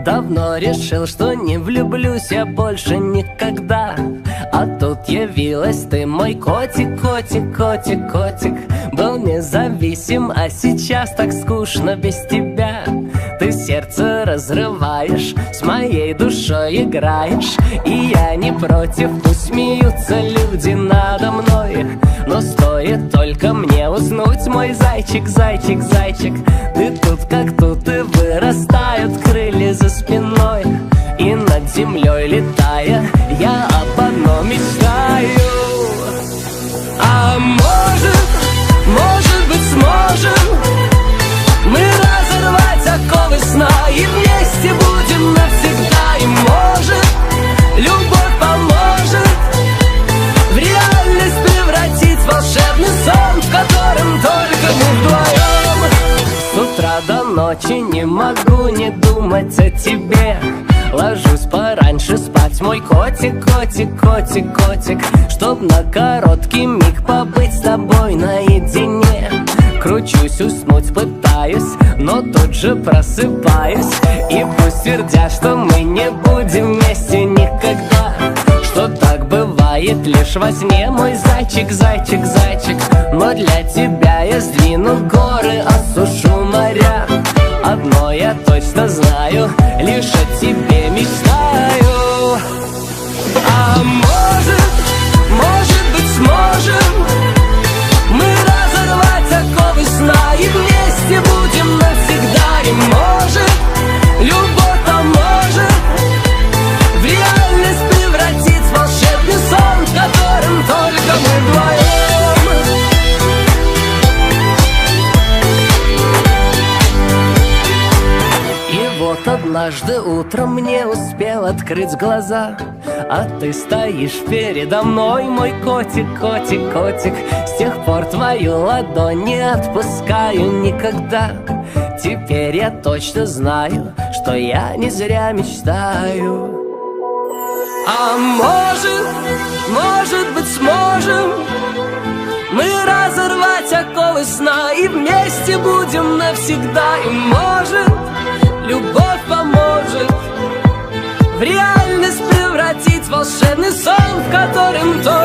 Давно решил, что не влюблюсь я больше никогда. А тут явилась ты, мой котик, котик, котик, котик. Был независим, а сейчас так скучно без тебя. Ты сердце разрываешь, с моей душой играешь. И я не против, пусть смеются люди надо мной. Но стоит только мне уснуть, мой зайчик, зайчик, зайчик. Ты тут как тут, и вырастают крылья за спиной. И над землей летая, я об одном мечтаю. А может быть сможем мы разорвать оковы сна и вместе будем навсегда. И может любовь поможет в реальность превратить волшебный сон, в котором только мы вдвоем. С утра до ночи не могу не думать о тебе. Ложусь пораньше спать, мой котик, котик, котик, котик, чтоб на короткий миг побыть с тобой наедине. Кручусь, уснуть пытаюсь, но тут же просыпаюсь. И пусть твердят, что мы не будем вместе никогда, что так бывает лишь во сне, мой зайчик, зайчик, зайчик. Но для тебя я сдвину горы, осушу моря. Одно я точно знаю, лишь о тебе мечтаю. А может быть сможем мы разорвать оковы сна и вместе будем навсегда. И может любовь поможет в реальность превратить волшебный сон, в котором только мы вдвоем. Вот однажды утром не успел открыть глаза, а ты стоишь передо мной, мой котик, котик, котик. С тех пор твою ладонь не отпускаю никогда. Теперь я точно знаю, что я не зря мечтаю. А может быть сможем мы разорвать оковы сна и вместе будем навсегда. И может любовь поможет в реальность превратить волшебный сон, в котором то